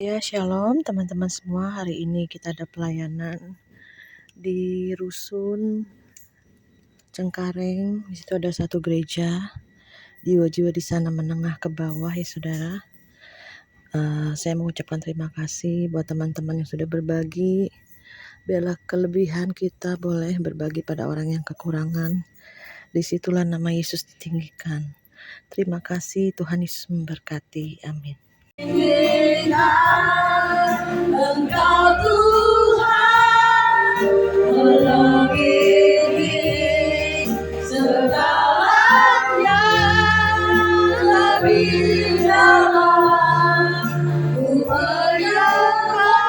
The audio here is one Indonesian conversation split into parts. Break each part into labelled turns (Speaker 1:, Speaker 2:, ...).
Speaker 1: Ya, shalom teman-teman semua. Hari ini kita ada pelayanan di Rusun Cengkareng. Di situ ada satu gereja. Jiwa-jiwa di sana menengah ke bawah ya saudara. Saya mengucapkan terima kasih buat teman-teman yang sudah berbagi. Biarlah kelebihan kita boleh berbagi pada orang yang kekurangan. Disitulah nama Yesus ditinggikan. Terima kasih, Tuhan Yesus memberkati. Amin. Engkau Tuhan melebihi segalanya, lebih dalam ku menyembah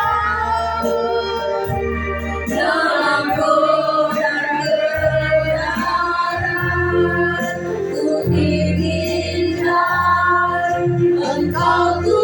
Speaker 1: dalam godaan kebenaran. Ku inginkan Engkau Tuhan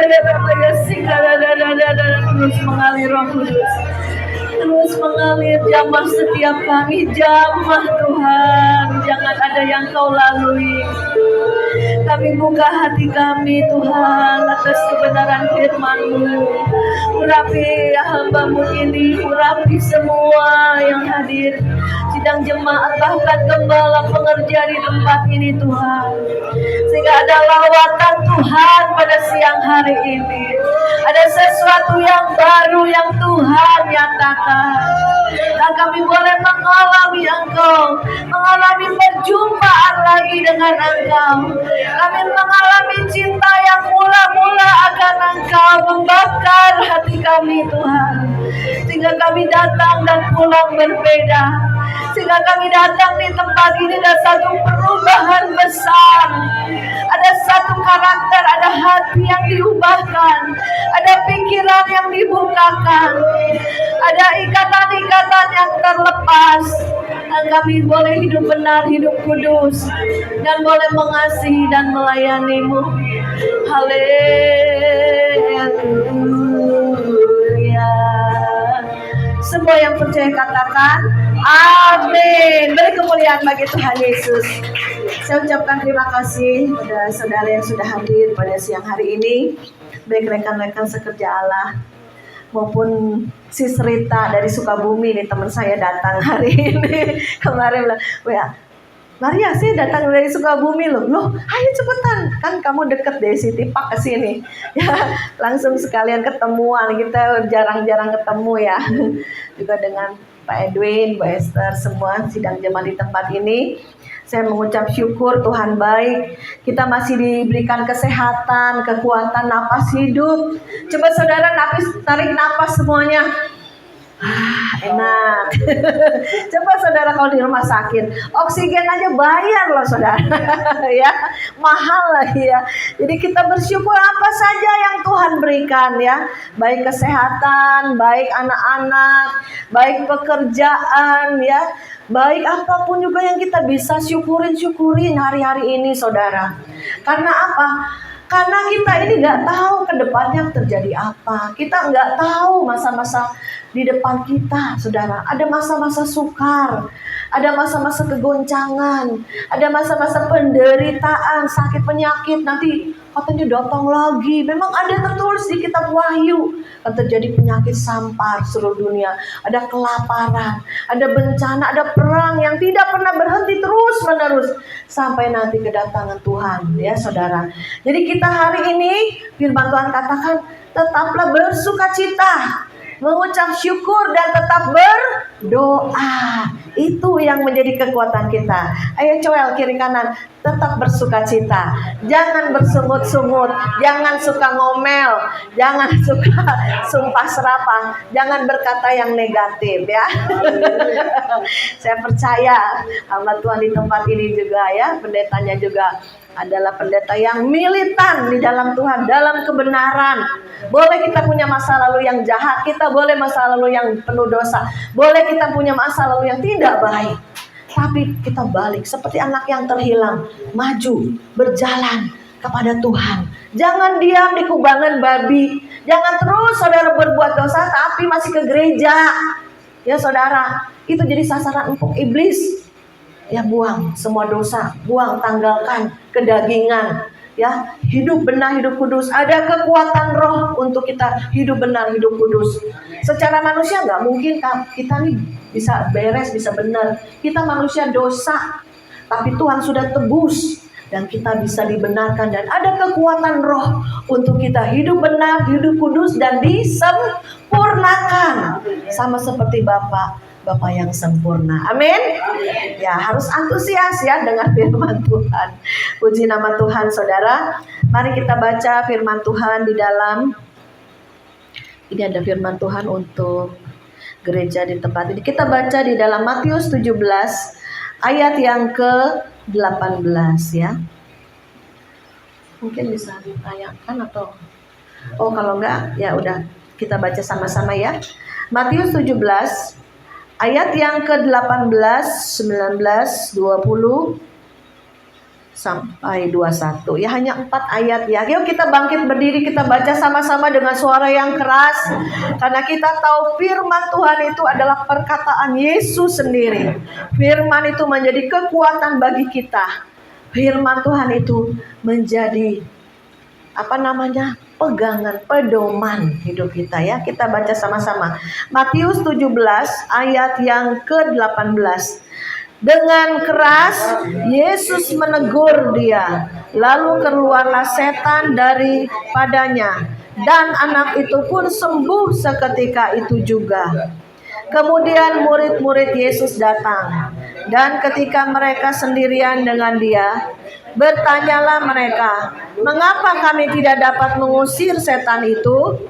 Speaker 2: Terus mengalir Roh Kudus, terus mengalir, jamah setiap kami, jamah Tuhan, jangan ada yang Kau lalui. Kami buka hati kami Tuhan atas kebenaran firman-Mu. Urapi hamba-Mu ini, urapi semua yang hadir, sidang jemaat bahkan gembala pengerja di tempat ini Tuhan, sehingga ada lawatan Tuhan pada siang hari ini. Ada sesuatu yang baru yang Tuhan nyatakan, dan kami boleh mengalami Engkau, mengalami perjumpaan lagi dengan Engkau. Kami mengalami cinta yang mula-mula akan Engkau, membakar hati kami Tuhan, sehingga kami datang dan pulang berbeda. Sehingga kami datang di tempat ini ada satu perubahan besar, ada satu karakter, ada hati yang diubahkan, ada pikiran yang dibukakan, ada ikatan-ikatan yang terlepas, dan kami boleh hidup benar, hidup kudus, dan boleh mengasihi dan melayani-Mu. Haleluya. Semua yang percaya katakan amin. Beri kemuliaan bagi Tuhan Yesus. Saya ucapkan terima kasih pada saudara yang sudah hadir pada siang hari ini, baik rekan-rekan sekerja Allah maupun Sis Rita dari Sukabumi. Nih teman saya datang hari ini. Kemarin bilang, "Wah, Maria sih datang dari Sukabumi loh." Loh, ayo cepetan, kan kamu deket deh Siti Pak ke sini. Ya, langsung sekalian ketemuan, kita jarang-jarang ketemu ya. Juga dengan Pak Edwin, Bu Esther, semua sidang jemaat di tempat ini. Saya mengucap syukur Tuhan baik. Kita masih diberikan kesehatan, kekuatan, napas hidup. Coba saudara tarik napas semuanya. Enak. Coba saudara kalau di rumah sakit, oksigen aja bayar loh saudara. Ya, mahal lagi ya. Jadi kita bersyukur apa saja yang Tuhan berikan ya, baik kesehatan, baik anak-anak, baik pekerjaan ya, baik apapun juga yang kita bisa syukurin hari-hari ini saudara. Karena apa? Karena kita ini nggak tahu ke depannya terjadi apa. Kita nggak tahu masa-masa di depan kita, saudara. Ada masa-masa sukar, ada masa-masa kegoncangan, ada masa-masa penderitaan, sakit penyakit. Nanti katanya datang lagi. Memang ada tertulis di kitab Wahyu, akan terjadi penyakit sampar seluruh dunia. Ada kelaparan, ada bencana, ada perang yang tidak pernah berhenti terus-menerus sampai nanti kedatangan Tuhan, ya saudara. Jadi kita hari ini firman Tuhan katakan, tetaplah bersukacita, mengucap syukur dan tetap berdoa. Itu yang menjadi kekuatan kita. Ayo Coel kiri kanan, tetap bersukacita. Jangan bersungut-sungut, jangan suka ngomel, jangan suka sumpah serapah, jangan berkata yang negatif ya. Saya percaya hamba Tuhan di tempat ini juga ya, pendetanya juga adalah pendeta yang militan di dalam Tuhan, dalam kebenaran. Boleh kita punya masa lalu yang jahat, kita boleh masa lalu yang penuh dosa, boleh kita punya masa lalu yang tidak baik, tapi kita balik seperti anak yang terhilang, maju, berjalan kepada Tuhan. Jangan diam di kubangan babi, jangan terus saudara berbuat dosa tapi masih ke gereja. Ya saudara, itu jadi sasaran empuk iblis. Ya buang semua dosa, buang, tanggalkan kedagingan. Ya, hidup benar, hidup kudus. Ada kekuatan roh untuk kita hidup benar, hidup kudus. Secara manusia nggak mungkin kita nih bisa beres, bisa benar. Kita manusia dosa, tapi Tuhan sudah tebus dan kita bisa dibenarkan, dan ada kekuatan roh untuk kita hidup benar, hidup kudus dan disempurnakan sama seperti Bapa yang sempurna. Amin. Ya, harus antusias ya dengan firman Tuhan. Puji nama Tuhan saudara. Mari kita baca firman Tuhan di dalam, ini ada firman Tuhan untuk gereja di tempat ini. Kita baca di dalam Matius 17 ayat yang ke-18 ya. Mungkin bisa ditanyakan atau kalau enggak ya udah kita baca sama-sama ya. Matius 17 ayat yang ke-18, 19, 20. sampai 21. Ya hanya 4 ayat ya. Yuk kita bangkit berdiri, kita baca sama-sama dengan suara yang keras. Karena kita tahu firman Tuhan itu adalah perkataan Yesus sendiri. Firman itu menjadi kekuatan bagi kita. Firman Tuhan itu menjadi pegangan, pedoman hidup kita ya. Kita baca sama-sama. Matius 17 ayat yang ke-18. Dengan keras Yesus menegur dia, lalu keluarlah setan daripadanya, dan anak itu pun sembuh seketika itu juga. Kemudian murid-murid Yesus datang, dan ketika mereka sendirian dengan dia, bertanyalah mereka, "Mengapa kami tidak dapat mengusir setan itu?"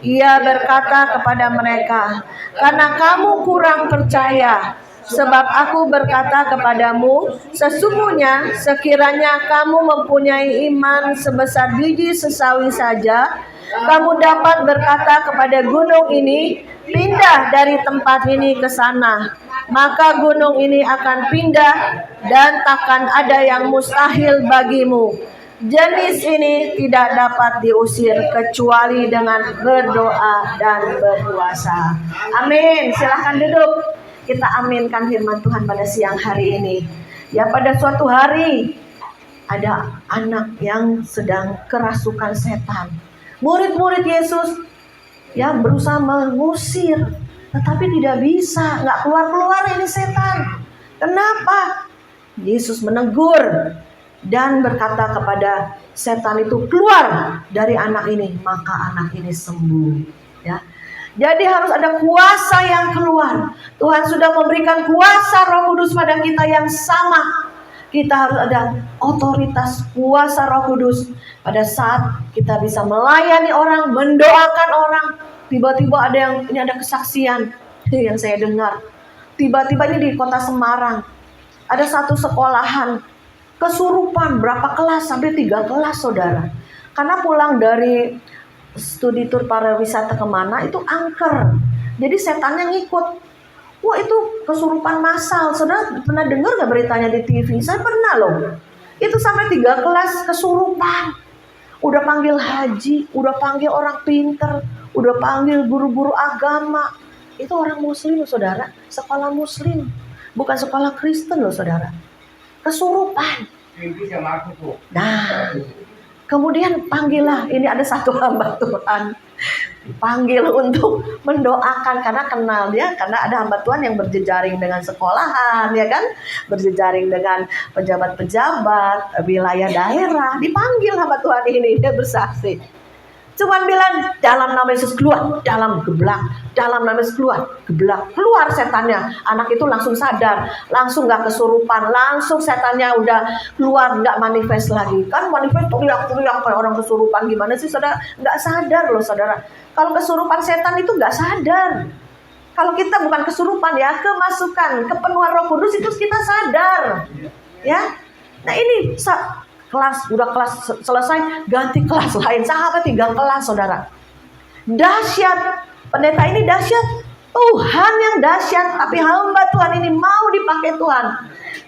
Speaker 2: Ia berkata kepada mereka, "Karena kamu kurang percaya. Sebab aku berkata kepadamu, sesungguhnya sekiranya kamu mempunyai iman sebesar biji sesawi saja, kamu dapat berkata kepada gunung ini, pindah dari tempat ini ke sana. Maka gunung ini akan pindah dan takkan ada yang mustahil bagimu. Jenis ini tidak dapat diusir kecuali dengan berdoa dan berpuasa." Amin. Silahkan duduk. Kita aminkan firman Tuhan pada siang hari ini. Ya, pada suatu hari ada anak yang sedang kerasukan setan. Murid-murid Yesus ya berusaha mengusir, tetapi tidak bisa, nggak keluar-keluar ini setan. Kenapa? Yesus menegur dan berkata kepada setan itu, "Keluar dari anak ini," maka anak ini sembuh. Ya. Jadi harus ada kuasa yang keluar. Tuhan sudah memberikan kuasa Roh Kudus pada kita yang sama. Kita harus ada otoritas kuasa Roh Kudus. Pada saat kita bisa melayani orang, mendoakan orang. Tiba-tiba ada kesaksian yang saya dengar. Tiba-tiba ini di kota Semarang. Ada satu sekolahan. Kesurupan berapa kelas, sampai 3 kelas saudara. Karena pulang dari studi tur pariwisata kemana itu angker, jadi setannya ngikut. Wah, itu kesurupan massal. Saudara pernah dengar gak beritanya di TV? Saya pernah loh. Itu sampai 3 kelas kesurupan. Udah panggil haji, udah panggil orang pinter, udah panggil guru-guru agama. Itu orang muslim loh saudara, sekolah muslim, bukan sekolah Kristen loh saudara. Kesurupan. Nah, kemudian panggillah, ini ada satu hamba Tuhan dipanggil untuk mendoakan, karena kenal dia, karena ada hamba Tuhan yang berjejaring dengan sekolahan, ya kan, berjejaring dengan pejabat-pejabat wilayah daerah. Dipanggil hamba Tuhan ini, dia bersaksi. Cuman bilang, dalam nama Yesus keluar, dalam geblak, dalam nama Yesus keluar, geblak, keluar setannya. Anak itu langsung sadar, langsung gak kesurupan, langsung setannya udah keluar, gak manifest lagi. Kan manifest teriak-teriak kayak orang kesurupan, gimana sih saudara? Gak sadar loh saudara. Kalau kesurupan setan itu gak sadar. Kalau kita bukan kesurupan ya, kemasukan, kepenuhan Roh Kudus itu kita sadar. Ya, nah ini udah kelas selesai, ganti kelas lain, sampai 3 kelas saudara. Dahsyat, pendeta ini dahsyat, Tuhan yang dahsyat. Tapi hamba Tuhan ini mau dipakai Tuhan.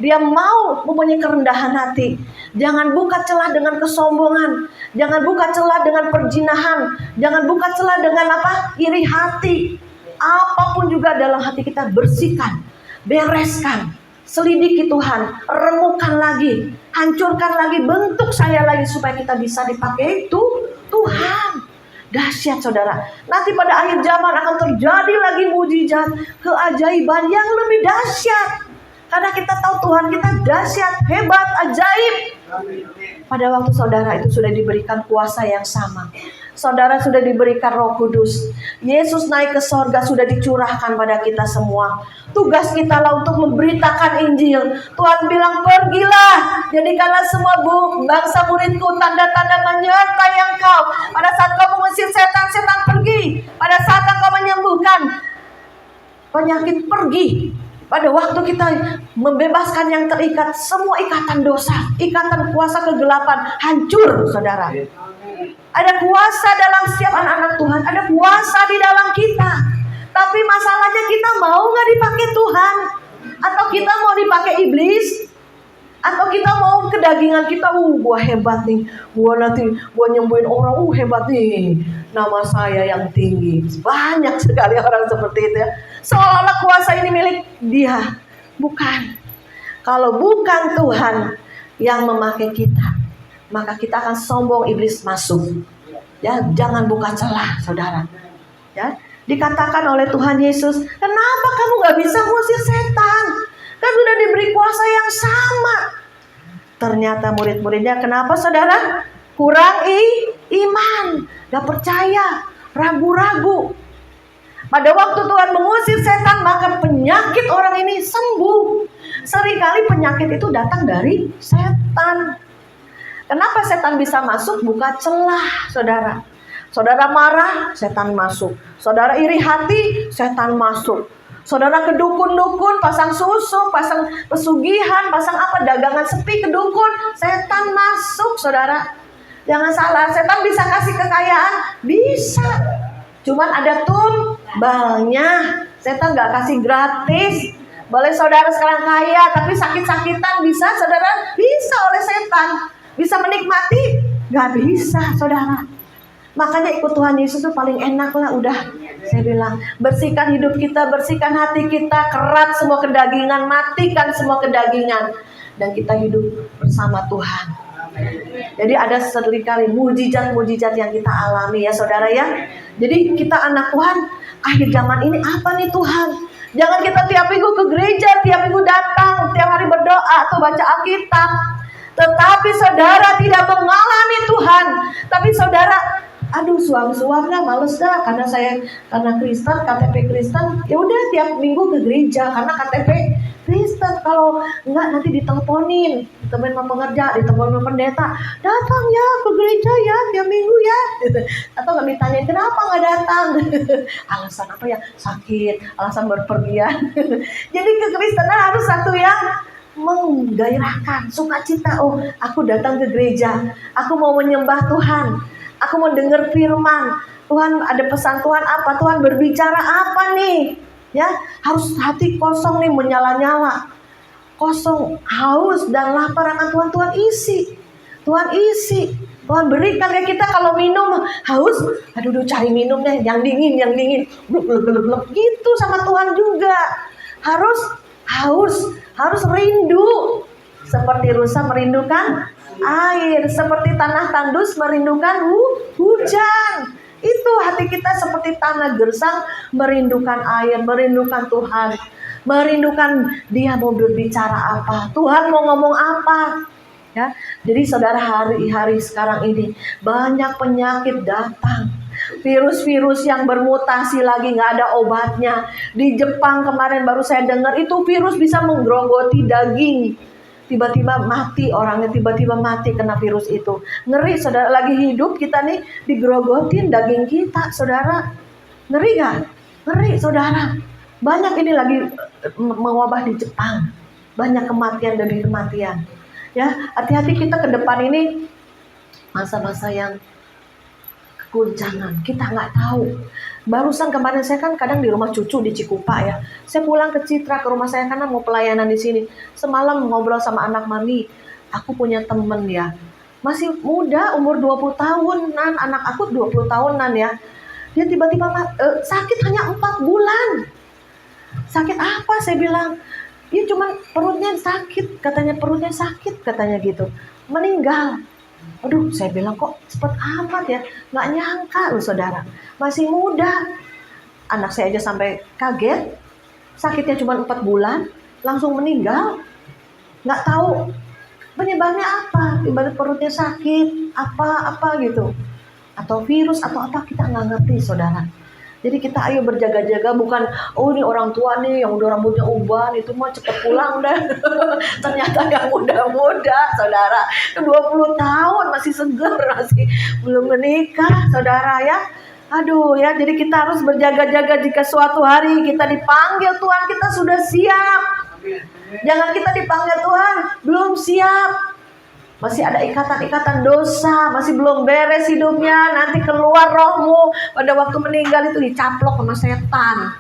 Speaker 2: Dia mau mempunyai kerendahan hati. Jangan buka celah dengan kesombongan, jangan buka celah dengan perjinahan, jangan buka celah dengan iri hati. Apapun juga dalam hati kita, bersihkan, bereskan, selidiki Tuhan, remukan lagi, hancurkan lagi, bentuk saya lagi supaya kita bisa dipakai itu Tuhan. Dahsyat saudara. Nanti pada akhir zaman akan terjadi lagi mujizat, keajaiban yang lebih dahsyat. Karena kita tahu Tuhan kita dahsyat, hebat, ajaib. Pada waktu saudara itu sudah diberikan kuasa yang sama. Saudara sudah diberikan Roh Kudus. Yesus naik ke sorga, sudah dicurahkan pada kita semua. Tugas kita lah untuk memberitakan Injil. Tuhan bilang, pergilah, jadikanlah semua bangsa muridku, tanda-tanda menyertai engkau. Pada saat kau mengusir setan, setan pergi. Pada saat engkau menyembuhkan penyakit, pergi. Pada waktu kita membebaskan yang terikat, semua ikatan dosa, ikatan kuasa kegelapan hancur saudara. Ada kuasa dalam setiap anak-anak Tuhan, ada kuasa di dalam kita. Tapi masalahnya kita mau gak dipakai Tuhan? Atau kita mau dipakai iblis? Atau kita mau kedagingan kita, gua hebat nih, gua nanti gua nyembuhin orang, hebat nih, nama saya yang tinggi. Banyak sekali orang seperti itu ya. Seolah kuasa ini milik dia. Bukan. Kalau bukan Tuhan yang memakai kita, maka kita akan sombong, iblis masuk. Ya, jangan buka celah, saudara. Ya, dikatakan oleh Tuhan Yesus, kenapa kamu gak bisa ngusir setan? Kan sudah diberi kuasa yang sama. Ternyata murid-muridnya kenapa, saudara? Kurang iman, gak percaya, ragu-ragu. Pada waktu Tuhan mengusir setan, maka penyakit orang ini sembuh. Seringkali penyakit itu datang dari setan. Kenapa setan bisa masuk? Buka celah, saudara. Saudara marah, setan masuk. Saudara iri hati, setan masuk. Saudara ke dukun-dukun, pasang susu, pasang pesugihan, pasang apa, dagangan sepi ke dukun, setan masuk, saudara. Jangan salah, setan bisa kasih kekayaan, bisa. Cuman ada tumbalnya. Setan gak kasih gratis. Boleh saudara sekarang kaya, tapi sakit-sakitan bisa, saudara? Bisa oleh setan. Bisa menikmati? Gak bisa, saudara. Makanya ikut Tuhan Yesus itu paling enak lah. Udah, saya bilang, bersihkan hidup kita, bersihkan hati kita, kerat semua kedagingan, matikan semua kedagingan, dan kita hidup bersama Tuhan. Jadi ada seringkali mujizat-mujizat yang kita alami ya saudara ya. Jadi kita anak Tuhan, akhir zaman ini apa nih Tuhan? Jangan kita tiap minggu ke gereja, tiap minggu datang, tiap hari berdoa atau baca Alkitab, tetapi saudara tidak mengalami Tuhan. Tapi saudara, aduh suam-suam dah, males dah, karena Kristen, KTP Kristen, ya udah tiap minggu ke gereja karena KTP Kristen. Kalau enggak nanti diteleponin, teman pengerja, diteleponin pendeta, datang ya ke gereja ya tiap minggu ya, atau nggak ditanyain kenapa nggak datang, alasan apa ya, sakit, alasan berpergian. Jadi kekristenan harus satu yang menggairahkan, sukacita. Oh, aku datang ke gereja, aku mau menyembah Tuhan, aku mau dengar firman Tuhan, ada pesan Tuhan apa, Tuhan berbicara apa nih. Ya, harus hati kosong nih, menyala-nyala, kosong, haus dan lapar akan Tuhan. Tuhan isi, Tuhan berikan ke kita. Kalau minum haus, aduh cari minum deh yang dingin, blub, gitu sama Tuhan juga. Harus rindu, seperti rusa merindukan air, seperti tanah tandus merindukan hujan. Itu hati kita seperti tanah gersang, merindukan air, merindukan Tuhan, merindukan Dia mau berbicara apa, Tuhan mau ngomong apa. Ya, jadi saudara, hari-hari sekarang ini banyak penyakit datang, virus-virus yang bermutasi lagi, nggak ada obatnya. Di Jepang kemarin baru saya dengar, itu virus bisa menggerogoti daging. Tiba-tiba mati orangnya, tiba-tiba mati kena virus itu. Ngeri saudara, lagi hidup kita nih digerogotin daging kita, saudara. Ngeri gak? Ngeri saudara. Banyak ini lagi mewabah di Jepang. Banyak kematian demi kematian. Ya, hati-hati kita ke depan ini masa-masa yang guncangan, kita nggak tahu. Barusan kemarin saya kan kadang di rumah cucu di Cikupa ya. Saya pulang ke Citra, ke rumah saya karena mau pelayanan di sini. Semalam ngobrol sama anak mami. Aku punya temen ya, masih muda, umur 20 tahunan, anak aku 20 tahunan ya. Dia tiba-tiba sakit hanya 4 bulan. Sakit apa? Saya bilang, ya cuman perutnya sakit, katanya gitu. Meninggal. Aduh, saya bilang kok cepet amat ya. Nggak nyangka loh saudara, masih muda. Anak saya aja sampai kaget. Sakitnya cuma 4 bulan, langsung meninggal. Nggak tahu penyebabnya apa. Tiba-tiba perutnya sakit, apa gitu. Atau virus, atau apa, kita nggak ngerti saudara. Jadi kita ayo berjaga-jaga, bukan oh ini orang tua nih yang udah rambutnya uban, itu mah cepet pulang dah. Ternyata yang muda-muda saudara, 20 tahun masih segar, masih belum menikah saudara ya. Aduh ya, jadi kita harus berjaga-jaga jika suatu hari kita dipanggil Tuhan, kita sudah siap. Jangan kita dipanggil Tuhan belum siap. Masih ada ikatan-ikatan dosa, masih belum beres hidupnya, nanti keluar rohmu pada waktu meninggal itu dicaplok sama setan.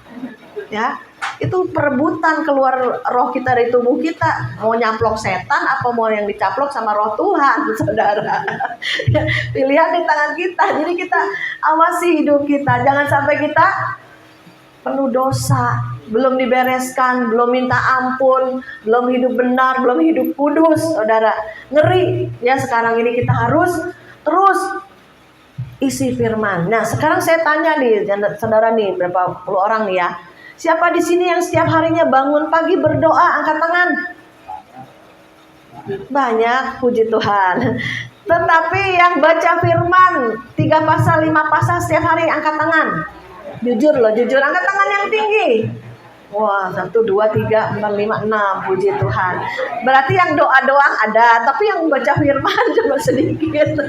Speaker 2: Ya. Itu perebutan keluar roh kita dari tubuh kita. Mau nyaplok setan apa mau yang dicaplok sama roh Tuhan, saudara. Pilihan di tangan kita. Jadi kita awasi hidup kita. Jangan sampai kita penuh dosa, belum dibereskan, belum minta ampun, belum hidup benar, belum hidup kudus, saudara. Ngeri ya, sekarang ini kita harus terus isi firman. Nah, sekarang saya tanya nih, saudara nih, berapa puluh orang nih ya. Siapa di sini yang setiap harinya bangun pagi berdoa? Angkat tangan. Banyak, puji Tuhan. Tetapi yang baca firman 3 pasal, 5 pasal setiap hari, angkat tangan. Jujur loh, jujur, angkat tangan yang tinggi. Wah, 1, 2, 3, 4, 5, 6. Puji Tuhan. Berarti yang doa-doa ada, tapi yang baca firman cuma sedikit.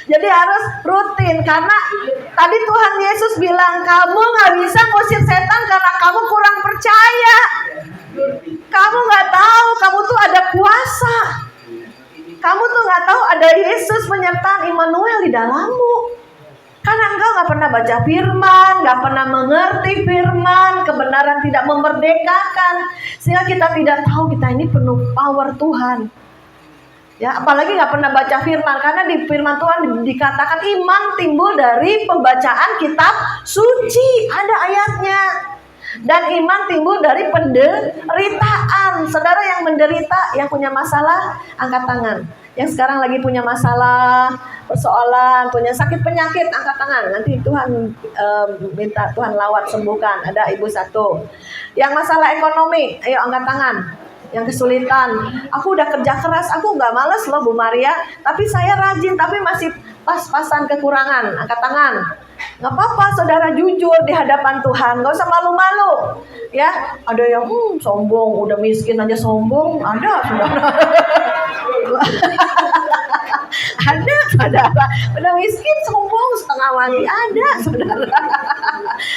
Speaker 2: Jadi harus rutin, karena tadi Tuhan Yesus bilang, kamu gak bisa ngusir setan karena kamu kurang percaya. Kamu gak tahu, kamu tuh ada kuasa. Kamu tuh gak tahu ada Yesus penyertaan Immanuel di dalammu. Karena engkau gak pernah baca firman, gak pernah mengerti firman, kebenaran tidak memerdekakan, sehingga kita tidak tahu kita ini penuh power Tuhan. Ya, apalagi gak pernah baca firman, karena di firman Tuhan dikatakan iman timbul dari pembacaan kitab suci, ada ayatnya. Dan iman timbul dari penderitaan. Saudara yang menderita, yang punya masalah, angkat tangan. Yang sekarang lagi punya masalah, persoalan, punya sakit penyakit, angkat tangan. Nanti Tuhan minta Tuhan lawat sembuhkan. Ada ibu satu. Yang masalah ekonomi, ayo angkat tangan. Yang kesulitan, aku udah kerja keras, aku nggak males loh Bu Maria, tapi saya rajin, tapi masih pas-pasan kekurangan, angkat tangan. Nggak apa-apa, saudara, jujur di hadapan Tuhan, nggak usah malu-malu. Ya, ada yang sombong, udah miskin aja sombong, ada saudara. Ada saudara, udah miskin sombong setengah mati, ada saudara.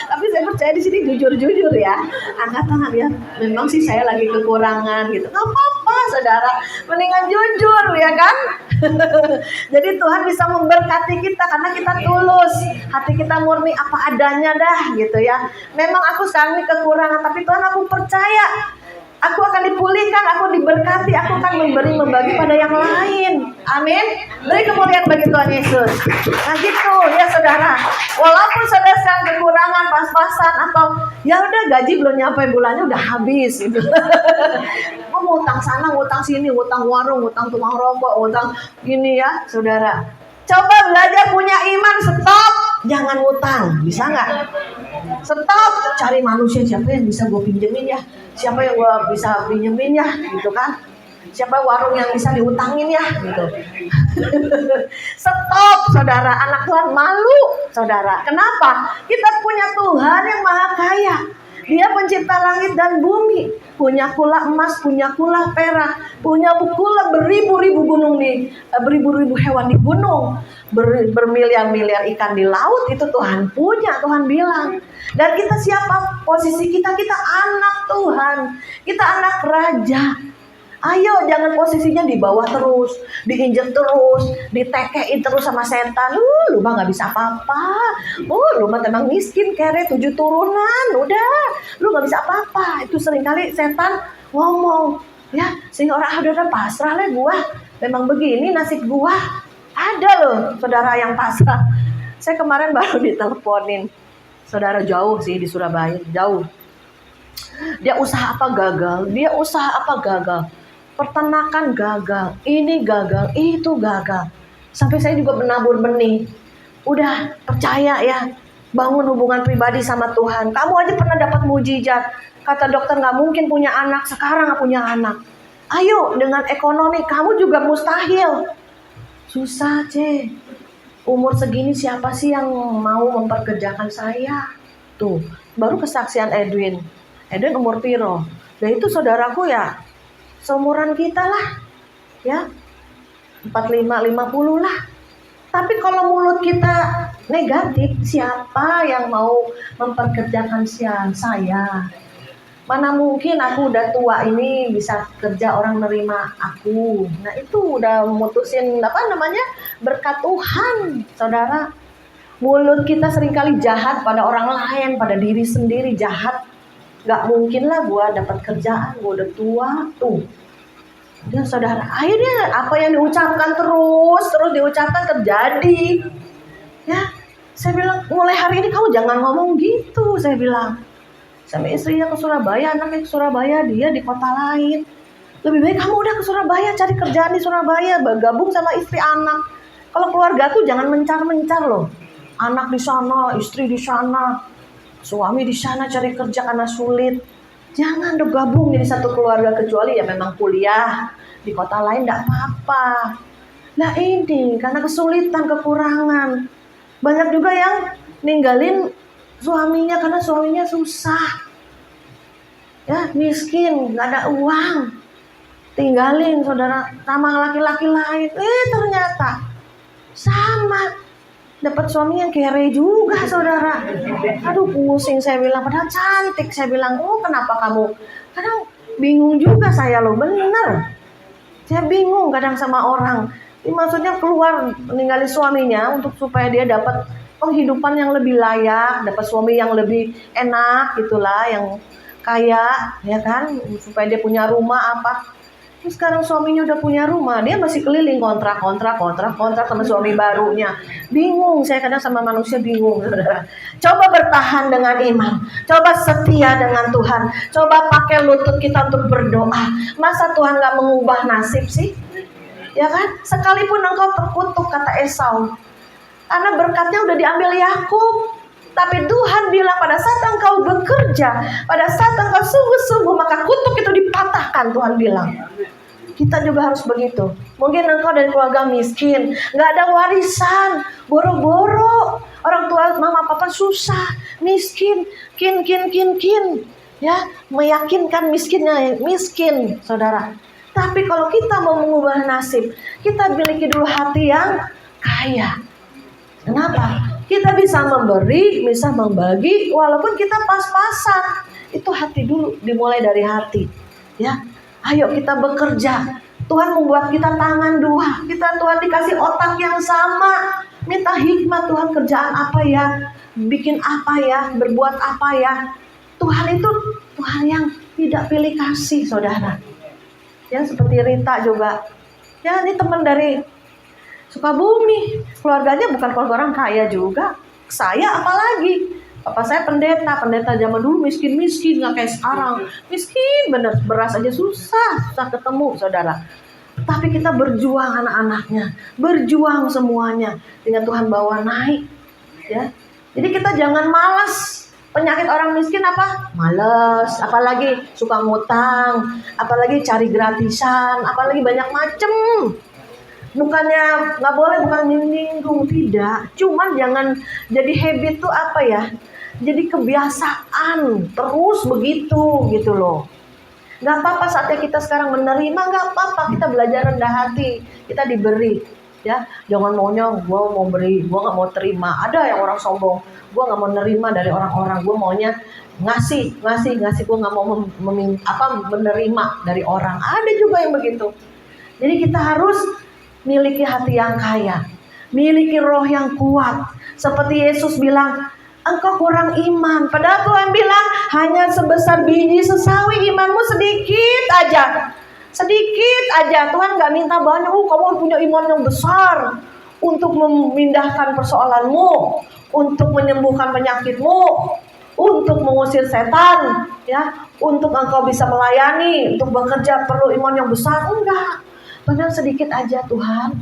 Speaker 2: Tapi saya percaya di sini jujur-jujur ya, angkat tangan ya. Memang sih saya lagi kekurangan gitu, nggak apa-apa saudara, mendingan jujur ya kan. Jadi Tuhan bisa memberkati kita karena kita tulus, hati kita murni apa adanya dah gitu ya. Memang aku sekarang ini kekurangan, tapi Tuhan aku percaya aku akan dipulihkan, aku diberkati, aku akan membagi pada yang lain. Amin. Beri kemuliaan bagi Tuhan Yesus. Nah gitu ya saudara. Walaupun saudara sekarang kekurangan pas-pasan atau ya udah gaji belum nyampe bulannya udah habis gitu. Mau ngutang sana, ngutang sini, ngutang warung, ngutang tukang rokok, ngutang gini ya saudara. Coba belajar punya iman, stop, jangan ngutang, bisa nggak? Stop, cari manusia siapa yang bisa gue pinjemin ya, siapa yang gue bisa pinjemin ya, gitu kan? Siapa warung yang bisa diutangin ya, gitu. Stop, saudara, anak Tuhan malu, saudara. Kenapa? Kita punya Tuhan yang maha kaya. Dia pencipta langit dan bumi, punya kula emas, punya kula perak, punya kula beribu-ribu gunung beribu-ribu hewan di gunung, bermiliar-miliar ikan di laut. Itu Tuhan punya, Tuhan bilang. Dan kita siapa? Posisi kita anak Tuhan, kita anak raja. Ayo jangan posisinya di bawah terus, diinjek terus, ditekein terus sama setan. Lu mah gak bisa apa-apa. Lu mah memang miskin, kere 7 turunan. Udah, lu gak bisa apa-apa. Itu seringkali setan ngomong. Ya, sehingga orang udah pasrah lah gua. Memang begini nasib gua. Ada loh saudara yang pasrah. Saya kemarin baru diteleponin. Saudara jauh sih di Surabaya, jauh. Dia usaha apa gagal, peternakan gagal, ini gagal, itu gagal. Sampai saya juga menabur benih. Udah percaya ya, bangun hubungan pribadi sama Tuhan. Kamu aja pernah dapat mujizat. Kata dokter gak mungkin punya anak, sekarang gak punya anak. Ayo dengan ekonomi, kamu juga mustahil. Susah umur segini siapa sih yang mau memperkerjakan saya? Tuh, baru kesaksian Edwin umur piro. Dan itu saudaraku ya, seumuran kita lah, ya 45, 50 lah. Tapi kalau mulut kita negatif, siapa yang mau memperkerjakan saya? Mana mungkin aku udah tua ini bisa kerja orang nerima aku. Nah itu udah memutusin berkat Tuhan, saudara. Mulut kita seringkali jahat pada orang lain, pada diri sendiri jahat. Gak mungkin lah gue dapat kerjaan, gue udah tua tuh. Dan saudara, akhirnya apa yang diucapkan terus diucapkan terjadi. Ya, saya bilang mulai hari ini kamu jangan ngomong gitu, saya bilang. Sama istrinya ke Surabaya, anaknya ke Surabaya, dia di kota lain. Lebih baik kamu udah ke Surabaya, cari kerjaan di Surabaya, gabung sama istri anak. Kalau keluarga tuh jangan mencar-mencar loh. Anak di sana, istri di sana, suami di sana cari kerja karena sulit. Jangan dong gabung jadi satu keluarga, kecuali ya memang kuliah di kota lain enggak apa-apa. Nah ini karena kesulitan, kekurangan. Banyak juga yang ninggalin suaminya karena suaminya susah. Ya, miskin, nggak ada uang. Tinggalin saudara sama laki-laki lain. Ternyata sama, dapat suami yang kere juga saudara. Aduh pusing saya bilang, padahal cantik. Saya bilang, oh kenapa kamu? Kadang bingung juga saya loh, bener. Saya bingung kadang sama orang. Ini maksudnya keluar meninggalin suaminya untuk supaya dia dapat penghidupan yang lebih layak, dapat suami yang lebih enak gitulah, yang kaya, ya kan, supaya dia punya rumah apa. Terus sekarang suaminya udah punya rumah, dia masih keliling kontrak sama suami barunya. Bingung, saya kadang sama manusia bingung. Coba bertahan dengan iman, coba setia dengan Tuhan, coba pakai lutut kita untuk berdoa. Masa Tuhan gak mengubah nasib sih? Ya kan? Sekalipun engkau terkutuk, kata Esau, karena berkatnya udah diambil Yakub. Tapi Tuhan bilang pada saat engkau bekerja, pada saat engkau sungguh-sungguh, maka kutuk itu dipatahkan, Tuhan bilang. Kita juga harus begitu. Mungkin engkau dari keluarga miskin, gak ada warisan, boro-boro, orang tua mama papa susah, miskin, kin, ya, meyakinkan miskin, saudara. Tapi kalau kita mau mengubah nasib, kita miliki dulu hati yang kaya. Kenapa? Kita bisa memberi, bisa membagi, walaupun kita pas-pasan. Itu hati dulu, dimulai dari hati. Ya, ayo kita bekerja. Tuhan membuat kita tangan dua. Tuhan dikasih otak yang sama. Minta hikmat, Tuhan kerjaan apa ya? Bikin apa ya? Berbuat apa ya? Tuhan itu Tuhan yang tidak pilih kasih, saudara. Ya, seperti Rita juga. Ya, ini teman dari Sukabumi, keluarganya bukan keluarga orang kaya juga. Saya apalagi, papa saya pendeta zaman dulu miskin, nggak kayak sekarang. Miskin bener, beras aja susah ketemu, saudara. Tapi kita berjuang anak-anaknya, berjuang semuanya, dengan Tuhan bawa naik. Ya, jadi kita jangan malas. Penyakit orang miskin apa? Males, apalagi suka ngutang, apalagi cari gratisan, apalagi banyak macem. Bukannya nggak boleh, bukan menyinggung, tidak. Cuman jangan jadi habit tuh apa ya? Jadi kebiasaan terus begitu gitu loh. Nggak apa-apa saatnya kita sekarang menerima, nggak apa-apa kita belajar rendah hati, kita diberi. Ya, jangan maunya gue mau beri, gue nggak mau terima. Ada yang orang sombong, gue nggak mau nerima dari orang-orang, gue maunya ngasih, gue nggak mau menerima dari orang. Ada juga yang begitu. Jadi kita harus miliki hati yang kaya, miliki roh yang kuat. Seperti Yesus bilang, engkau kurang iman. Padahal Tuhan bilang, hanya sebesar biji sesawi, imanmu sedikit aja. Tuhan gak minta banyak. Kamu punya iman yang besar untuk memindahkan persoalanmu, untuk menyembuhkan penyakitmu, untuk mengusir setan, ya, untuk engkau bisa melayani, untuk bekerja perlu iman yang besar. Enggak, padahal sedikit aja Tuhan.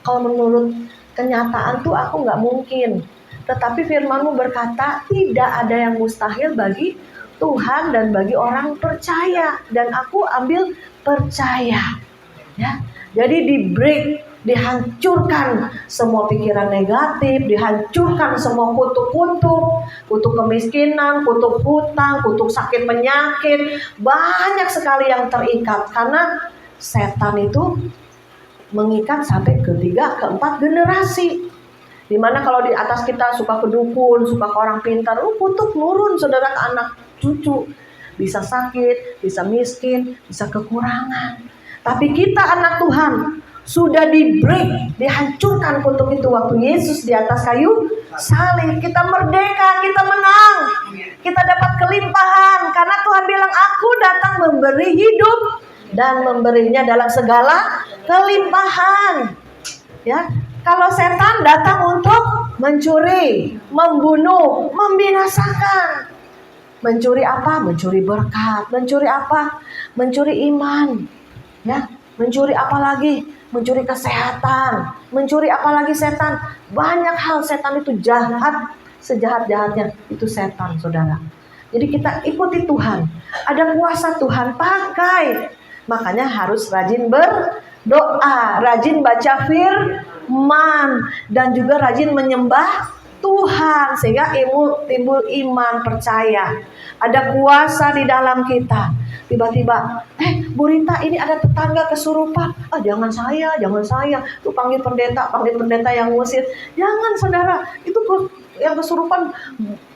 Speaker 2: Kalau menurut kenyataan tuh aku gak mungkin. Tetapi firman-Mu berkata tidak ada yang mustahil bagi Tuhan dan bagi orang percaya. Dan aku ambil percaya. Ya, jadi di break, dihancurkan semua pikiran negatif, dihancurkan semua kutuk kemiskinan, kutuk hutang, kutuk sakit penyakit. Banyak sekali yang terikat karena setan itu mengikat sampai ke 3, ke 4 generasi. Dimana kalau di atas kita suka ke dukun, suka ke orang pintar, kutuk nurun saudara ke anak cucu. Bisa sakit, bisa miskin, bisa kekurangan. Tapi kita anak Tuhan, sudah di break, dihancurkan kutuk itu waktu Yesus di atas kayu salib. Kita merdeka, kita menang, kita dapat kelimpahan karena Tuhan bilang aku datang memberi hidup dan memberinya dalam segala kelimpahan. Ya, kalau setan datang untuk mencuri, membunuh, membinasakan. Mencuri apa? Mencuri berkat. Mencuri apa? Mencuri iman. Ya, mencuri apa lagi? Mencuri kesehatan. Mencuri apa lagi setan? Banyak hal setan itu jahat, sejahat-jahatnya itu setan, saudara. Jadi kita ikuti Tuhan. Ada kuasa Tuhan, pakai. Makanya harus rajin berdoa, rajin baca firman, dan juga rajin menyembah Tuhan sehingga timbul iman, percaya. Ada kuasa di dalam kita. Tiba-tiba, Bu Rita, ini ada tetangga kesurupan. Jangan saya. Tuh panggil pendeta yang ngusir. Jangan, saudara. Itu yang kesurupan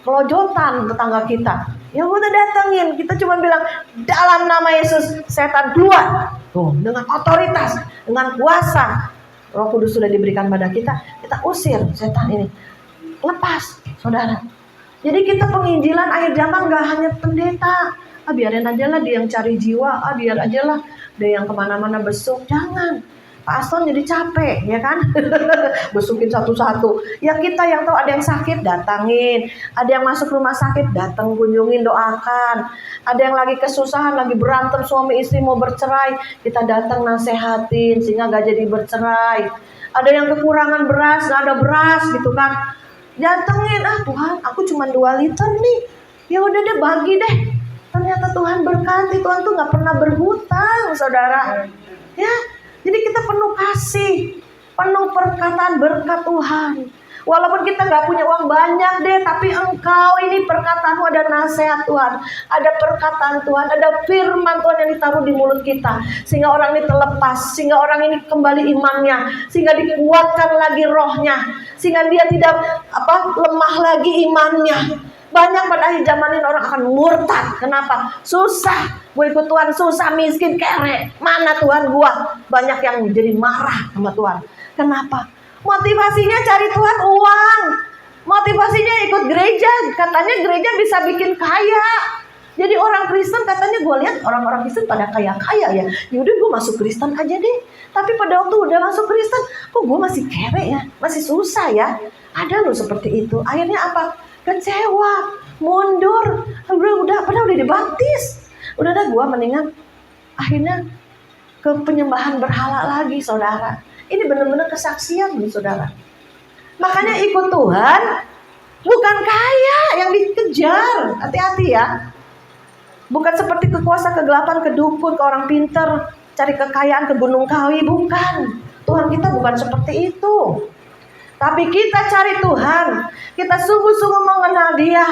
Speaker 2: kelojotan tetangga kita. Ya udah datangin. Kita cuma bilang dalam nama Yesus, setan keluar. Tuh, dengan otoritas, dengan kuasa Roh Kudus sudah diberikan pada kita. Kita usir setan ini. Lepas, saudara. Jadi kita penginjilan akhir zaman gak hanya pendeta. Biarin aja lah dia yang cari jiwa. Biar aja lah dia yang kemana-mana besuk. Jangan. Pak Aston jadi capek, ya kan? Besukin satu-satu. Ya kita yang tahu ada yang sakit, datangin. Ada yang masuk rumah sakit, datang kunjungin, doakan. Ada yang lagi kesusahan, lagi berantem suami istri mau bercerai, kita datang nasehatin sehingga gak jadi bercerai. Ada yang kekurangan beras, gak ada beras gitu kan. Datengin, Tuhan, aku cuma 2 liter nih. Ya udah deh, bagi deh. Ternyata Tuhan berkati. Tuhan tuh nggak pernah berhutang, saudara. Ya, jadi kita penuh kasih, penuh perkataan berkat Tuhan. Walaupun kita nggak punya uang banyak deh, tapi engkau ini perkataanmu, ada nasihat Tuhan, ada perkataan Tuhan, ada firman Tuhan yang ditaruh di mulut kita, sehingga orang ini terlepas, sehingga orang ini kembali imannya, sehingga dikuatkan lagi rohnya, sehingga dia tidak lemah lagi imannya. Banyak pada akhir zaman ini orang akan murtad. Kenapa? Susah, gue ikut Tuhan susah, miskin, kere. Mana Tuhan gua? Banyak yang jadi marah sama Tuhan. Kenapa? Motivasinya cari Tuhan uang. Motivasinya ikut gereja. Katanya gereja bisa bikin kaya. Jadi orang Kristen katanya, gue lihat orang-orang Kristen pada kaya-kaya ya. Yaudah gue masuk Kristen aja deh. Tapi pada waktu udah masuk Kristen, kok gue masih kere ya, masih susah ya. Ada loh seperti itu. Akhirnya apa? Kecewa, mundur. Padahal udah dibaptis. Udah gue mendingan akhirnya ke penyembahan berhala lagi, saudara. Ini benar-benar kesaksian nih, saudara. Makanya ikut Tuhan bukan kaya yang dikejar. Hati-hati ya. Bukan seperti kekuasa kegelapan, ke dukun, ke orang pinter, cari kekayaan ke Gunung Kawi. Bukan. Tuhan kita bukan seperti itu. Tapi kita cari Tuhan. Kita sungguh-sungguh mengenal Dia.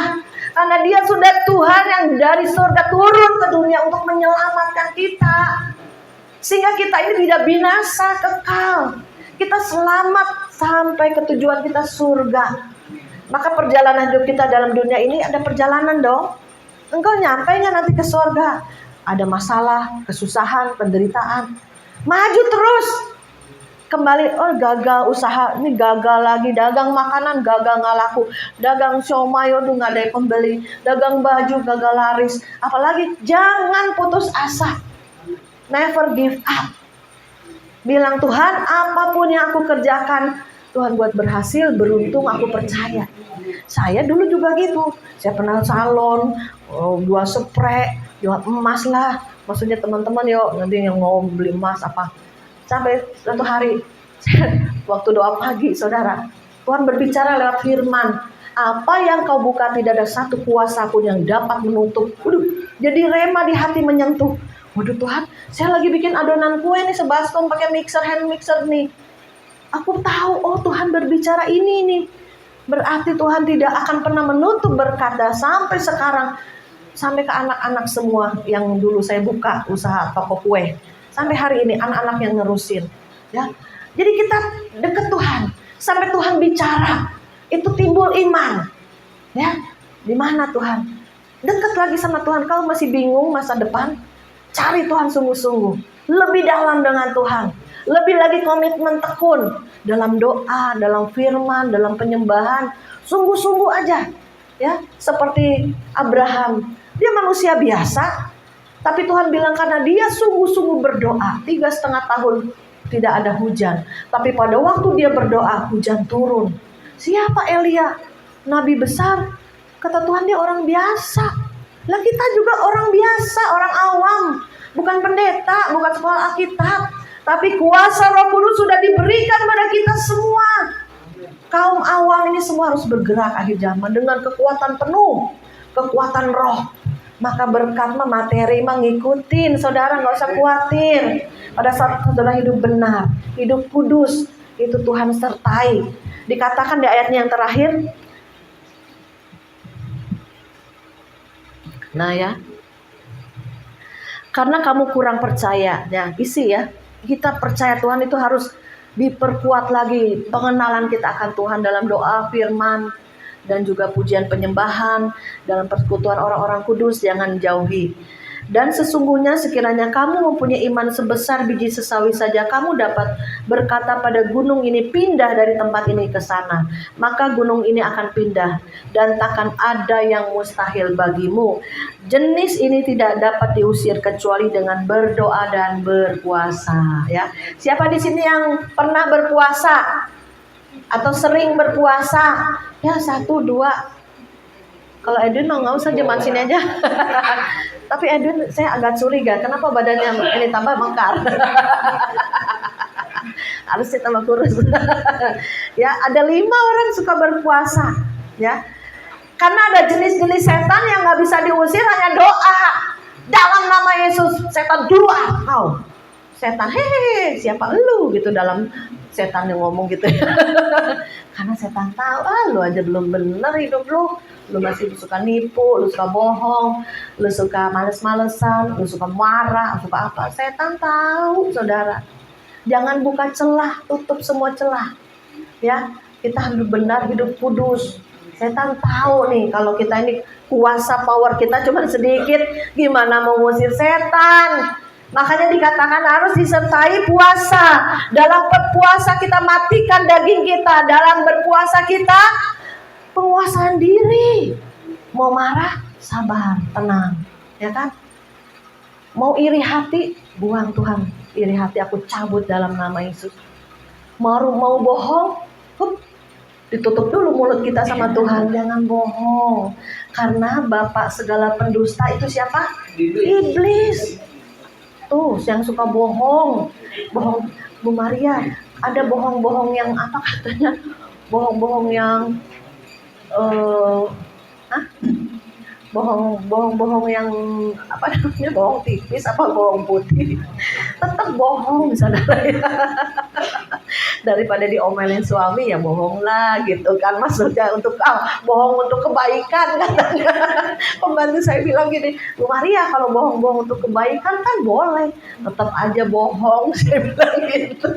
Speaker 2: Karena Dia sudah Tuhan yang dari surga turun ke dunia untuk menyelamatkan kita. Sehingga kita ini tidak binasa, kekal. Kita selamat sampai ke tujuan kita, surga. Maka perjalanan hidup kita dalam dunia ini ada perjalanan dong. Engkau nyampe nggak nanti ke surga? Ada masalah, kesusahan, penderitaan. Maju terus. Kembali, gagal usaha, ini gagal lagi, dagang makanan gagal nggak laku, dagang siomay nggak ada yang pembeli, dagang baju gagal laris. Apalagi jangan putus asa, never give up. Bilang, Tuhan, apapun yang aku kerjakan, Tuhan buat berhasil, beruntung, aku percaya. Saya dulu juga gitu, saya pernah salon, jual spray, jual emas lah. Maksudnya teman-teman yuk, nanti yang mau beli emas apa. Sampai suatu hari, waktu doa pagi, saudara, Tuhan berbicara lewat firman. Apa yang kau buka tidak ada satu kuasa pun yang dapat menutup. Jadi rema di hati menyentuh. Waduh Tuhan, saya lagi bikin adonan kue nih, sebaskom pakai mixer, hand mixer nih. Aku tahu, Tuhan berbicara ini nih. Berarti Tuhan tidak akan pernah menutup berkat. Sampai sekarang, sampai ke anak-anak semua yang dulu saya buka usaha toko kue. Sampai hari ini anak-anak yang nerusin, ya. Jadi kita dekat Tuhan, sampai Tuhan bicara, itu timbul iman, ya. Di mana Tuhan? Dekat lagi sama Tuhan. Kalau masih bingung masa depan, cari Tuhan sungguh-sungguh, lebih dalam dengan Tuhan, Lebih lagi komitmen tekun dalam doa, dalam firman, dalam penyembahan. Sungguh-sungguh aja, ya, seperti Abraham. Dia manusia biasa, tapi Tuhan bilang karena dia sungguh-sungguh berdoa, 3,5 tahun tidak ada hujan. Tapi pada waktu dia berdoa, hujan turun. Siapa Elia? Nabi besar. Kata Tuhan dia orang biasa. Lah kita juga orang biasa, orang awam. Bukan pendeta, bukan sekolah Alkitab. Tapi kuasa Roh Kudus sudah diberikan pada kita semua. Kaum awam ini semua harus bergerak akhir zaman dengan kekuatan penuh, kekuatan roh. Maka berkat materi ngikutin, saudara nggak usah khawatir. Pada saat saudara hidup benar, hidup kudus, itu Tuhan sertai. Dikatakan di ayatnya yang terakhir, nah ya, karena kamu kurang percaya, ya isi ya. Kita percaya Tuhan itu harus diperkuat lagi pengenalan kita akan Tuhan dalam doa, firman, dan juga pujian penyembahan, dalam persekutuan orang-orang kudus jangan jauhi. Dan sesungguhnya sekiranya kamu mempunyai iman sebesar biji sesawi saja, kamu dapat berkata pada gunung ini, pindah dari tempat ini ke sana. Maka gunung ini akan pindah dan takkan ada yang mustahil bagimu. Jenis ini tidak dapat diusir kecuali dengan berdoa dan berpuasa. Ya, siapa di sini yang pernah berpuasa atau sering berpuasa? Ya, 1, 2. Kalau Edwin nggak usah, zaman sini aja. Tapi Edwin saya agak curiga, kenapa badannya ini tambah mekar? Harusnya tambah kurus. Ya, ada 5 orang suka berpuasa. Ya, karena ada jenis-jenis setan yang nggak bisa diusir hanya doa. Dalam nama Yesus, setan keluar. Kau, setan, hehehe, siapa lu gitu dalam setan yang ngomong gitu. Karena setan tahu, lu aja belum bener hidup lu masih suka nipu, lu suka bohong, lu suka males-malesan, lu suka marah, suka apa. Setan tahu, saudara. Jangan buka celah, tutup semua celah. Ya, kita harus benar, hidup kudus. Setan tahu nih kalau kita ini kuasa power kita cuma sedikit, gimana mau ngusir setan? Makanya dikatakan harus disertai puasa. Dalam berpuasa kita matikan daging kita. Dalam berpuasa kita penguasaan diri. Mau marah, sabar, tenang, ya kan? Mau iri hati, buang Tuhan. Iri hati aku cabut dalam nama Yesus. Mau bohong, ditutup dulu mulut kita sama Tuhan. Jangan bohong. Karena bapak segala pendusta itu siapa? Iblis. Tuh, yang suka bohong. Bu Maria, ada bohong-bohong yang apa katanya? Bohong-bohong yang bohong yang apa namanya, bohong tipis apa bohong putih, tetap bohong, saudara. Daripada diomelin suami ya bohonglah gitu kan, maksudnya untuk bohong untuk kebaikan katanya. Pembantu saya bilang gini, Bu Maria kalau bohong-bohong untuk kebaikan kan boleh, tetap aja bohong, saya bilang gitu.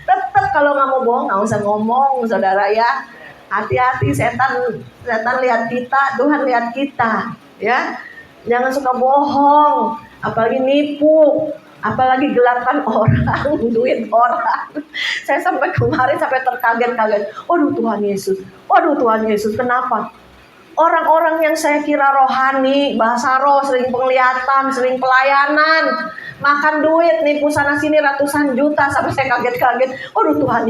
Speaker 2: Tetap kalau nggak mau bohong nggak usah ngomong, saudara ya. Hati-hati, setan lihat kita, Tuhan lihat kita, ya. Jangan suka bohong, apalagi nipu, apalagi gelapkan orang, duit orang. Saya sampai kemarin sampai terkaget-kaget. Waduh Tuhan Yesus, kenapa? Orang-orang yang saya kira rohani, bahasa roh, sering penglihatan, sering pelayanan, makan duit, nipu sana sini ratusan juta, sampai saya kaget-kaget. Aduh Tuhan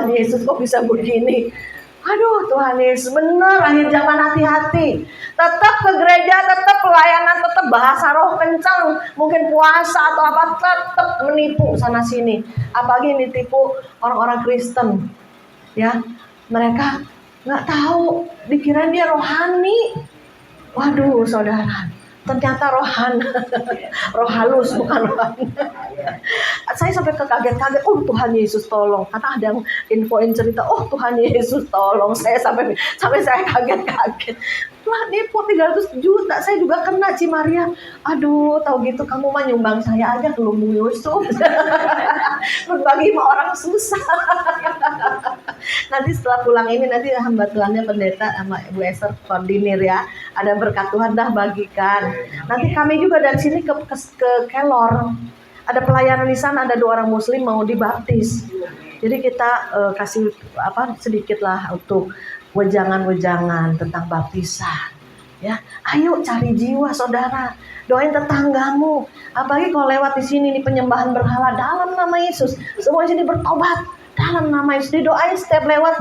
Speaker 2: Yesus, kok bisa begini? Aduh Tuhan Yesus, benar, akhir zaman hati-hati. Tetap ke gereja, tetap pelayanan, tetap bahasa roh kencang, mungkin puasa atau apa, tetap menipu sana sini. Apalagi ditipu orang-orang Kristen, ya, mereka nggak tahu, dikira dia rohani. Waduh saudara, ternyata roh halus, bukan rohani. Saya sampai kaget-kaget. Oh Tuhan Yesus tolong, karena ada yang infoin cerita, oh Tuhan Yesus tolong. Saya sampai saya kaget-kaget. Wah, nipu 300 juta, saya juga kena, Ci Maria. Aduh, tahu gitu kamu mah nyumbang saya aja ke Lumbung Yusuf. Berbagi sama orang susah. Nanti setelah pulang ini, nanti hamba Tuhannya pendeta sama Ibu Esther koordinir ya. Ada berkat Tuhan dah bagikan. Nanti kami juga dari sini ke Kelor. Ada pelayanan di sana, ada 2 orang muslim mau dibaptis. Jadi kita kasih sedikit lah untuk wejangan-wejangan tentang baptisan. Ya, ayo cari jiwa saudara, doain tetanggamu. Apalagi kalau lewat di sini nih penyembahan berhala dalam nama Yesus, semua di sini bertobat dalam nama Yesus. Didoain setiap lewat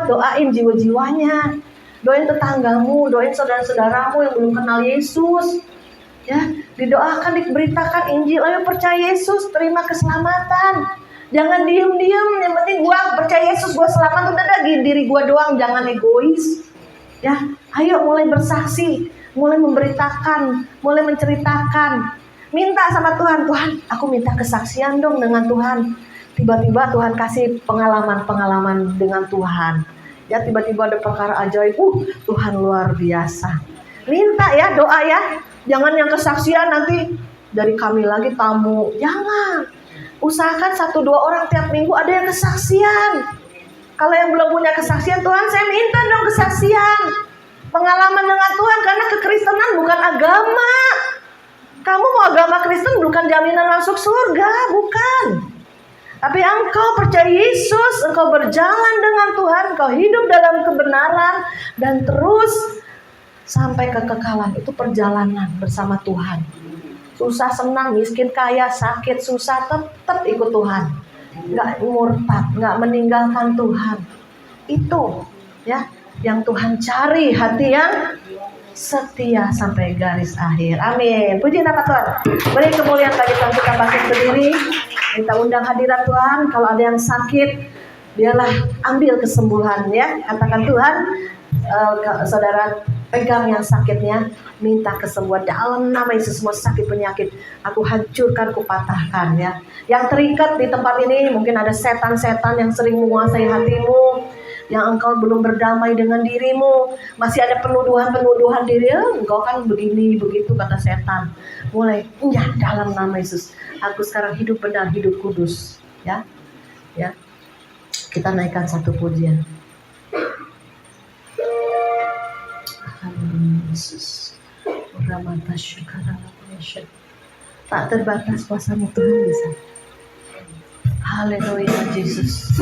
Speaker 2: doain jiwa-jiwanya. Doain tetanggamu, doain saudara-saudaramu yang belum kenal Yesus. Ya, didoakan, diberitakan Injil. Ayo percaya Yesus, terima keselamatan. Jangan diem-diem, yang penting gua percaya Yesus, gua selamat, udah lagi diri gua doang, jangan egois. Ya, ayo mulai bersaksi, mulai memberitakan, mulai menceritakan. Minta sama Tuhan, Tuhan, aku minta kesaksian dong dengan Tuhan. Tiba-tiba Tuhan kasih pengalaman-pengalaman dengan Tuhan. Ya, tiba-tiba ada perkara ajaib, Tuhan luar biasa. Minta ya, doa ya. Jangan yang kesaksian nanti dari kami lagi tamu. Jangan. Usahakan 1-2 orang tiap minggu ada yang kesaksian. Kalau yang belum punya kesaksian, Tuhan saya minta dong kesaksian. Pengalaman dengan Tuhan, karena kekristenan bukan agama. Kamu mau agama Kristen bukan jaminan masuk surga, bukan. Tapi engkau percaya Yesus, engkau berjalan dengan Tuhan, engkau hidup dalam kebenaran dan terus sampai kekekalan. Itu perjalanan bersama Tuhan. Susah senang, miskin kaya, sakit susah, tetap ikut Tuhan. Nggak murtad, nggak meninggalkan Tuhan. Itu ya yang Tuhan cari, hati yang setia sampai garis akhir. Amin. Puji nama Tuhan. Beri kemuliaan bagi Tuhan. Kita bangkit berdiri. Kita undang hadirat Tuhan. Kalau ada yang sakit, biarlah ambil kesembuhan ya. Katakan Tuhan, saudara pegang yang sakitnya, minta kesembuhan dalam nama Yesus. Semua sakit penyakit aku hancurkan, aku patahkan ya. Yang terikat di tempat ini, mungkin ada setan-setan yang sering menguasai hatimu, yang engkau belum berdamai dengan dirimu, masih ada penuduhan diri, engkau kan begini begitu kata setan. Mulai dalam nama Yesus, aku sekarang hidup benar, hidup kudus ya. Ya, kita naikkan satu pujian. Yesus, tak terbatas kuasa-Mu Tuhan bisa. Haleluya Yesus.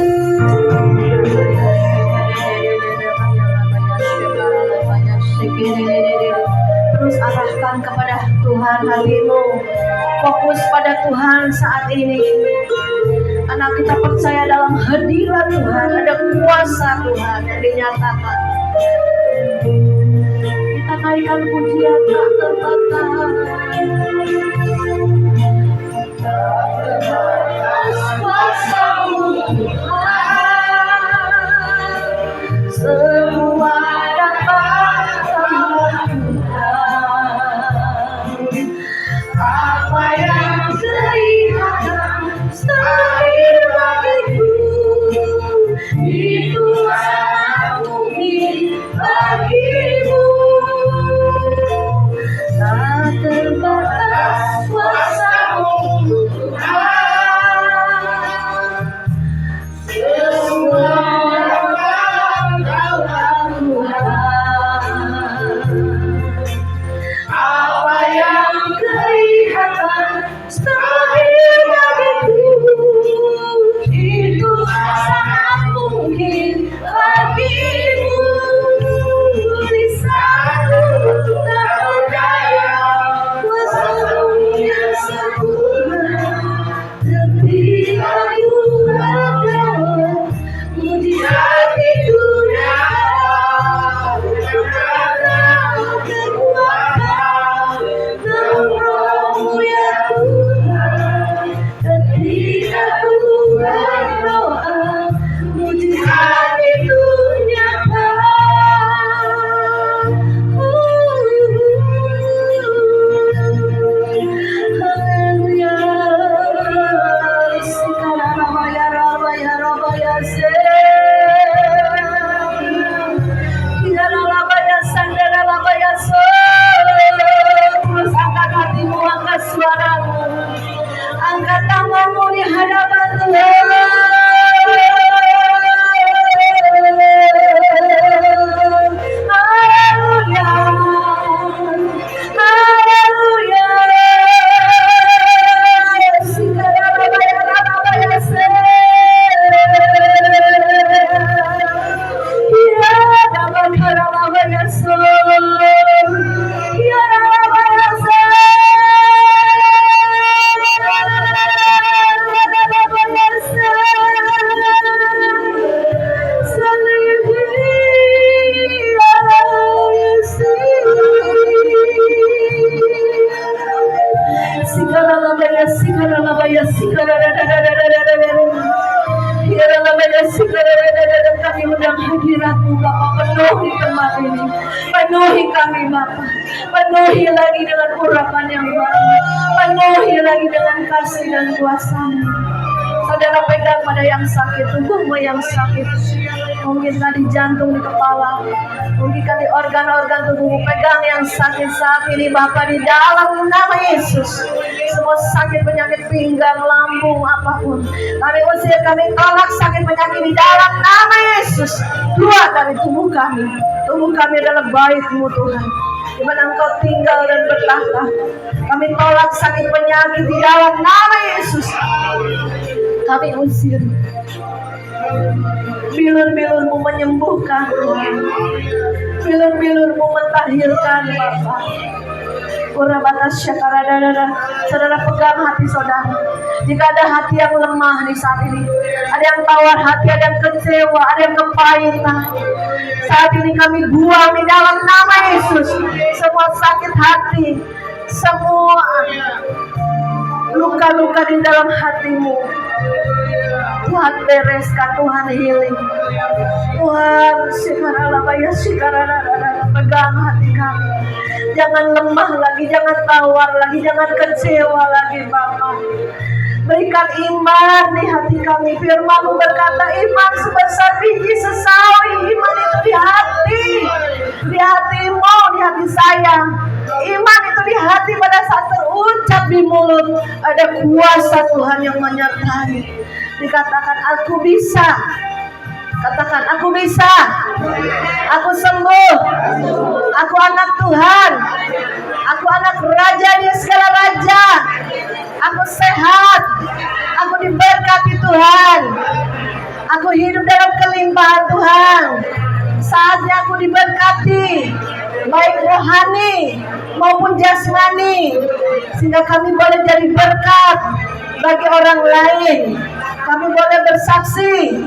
Speaker 2: Terus arahkan kepada Tuhan hatimu, fokus pada Tuhan saat ini. Anak kita percaya dalam hadirat Tuhan, ada kuasa Tuhan yang dinyatakan. Kita naikkan pujian tak terbatas. Kuasa-Mu Tuhan, semua dapat Tuhan. Apa yang kelihatan mustahil bagiku, itu sangat mungkin bagimu. Tak terbatas kuasa Kami undang hadirat-Mu Bapa, penuhi tempat ini, penuhi kami Bapa, penuhi lagi dengan urapan yang baru, penuhi lagi dengan kasih dan kuasa-Mu. Saudara pegang pada yang sakit, tubuhmu yang sakit, mungkin tadi jantung di kepala, mungkin di organ-organ tubuhmu, pegang yang sakit saat ini Bapa, di dalam nama Yesus. Semua sakit penyakit pinggang, lambung, apapun, kami usir, kami tolak sakit penyakit di dalam nama Yesus. Keluar dari tubuh kami. Tubuh kami adalah bait-Mu Tuhan, di mana Engkau tinggal dan bertahta. Kami tolak sakit penyakit di dalam nama Yesus. Kami usir. Bilur-bilur-Mu menyembuhkan Tuhan. Bilur-bilur-Mu mentahirkan Bapa. Saudara pegang hati saudara. Jika ada hati yang lemah di saat ini, ada yang tawar hati, ada yang kecewa, ada yang kepahitan, saat ini kami buang di dalam nama Yesus semua sakit hati, semua luka-luka di dalam hatimu. Tuhan bereskan, Tuhan healing, Tuhan pegang hati kami. Jangan lemah lagi, jangan tawar lagi, jangan kecewa lagi Bapa. Berikan iman di hati kami. Firman-Mu berkata, iman sebesar biji sesawi. Iman itu di hati, di hatimu, di hati saya. Iman itu di hati pada saat terucap di mulut. Ada kuasa Tuhan yang menyertai. Dikatakan, aku bisa. Katakan, aku bisa. Aku sembuh. Aku anak Tuhan. Aku anak Raja di segala raja. Aku sehat. Aku diberkati Tuhan. Aku hidup dalam kelimpahan Tuhan. Saatnya aku diberkati, baik rohani maupun jasmani, sehingga kami boleh jadi berkat bagi orang lain. Kami boleh bersaksi,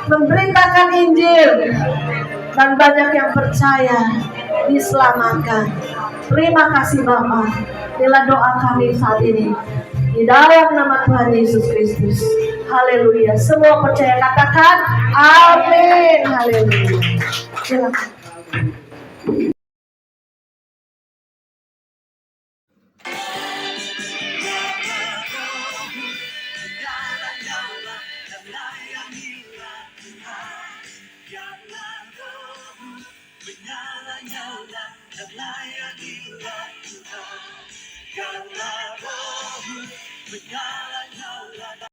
Speaker 2: memberitakan Injil, dan banyak yang percaya diselamatkan. Terima kasih Bapa. Inilah doa kami saat ini, di dalam nama Tuhan Yesus Kristus. Haleluya. Semua percaya katakan amin. Haleluya. Silakan.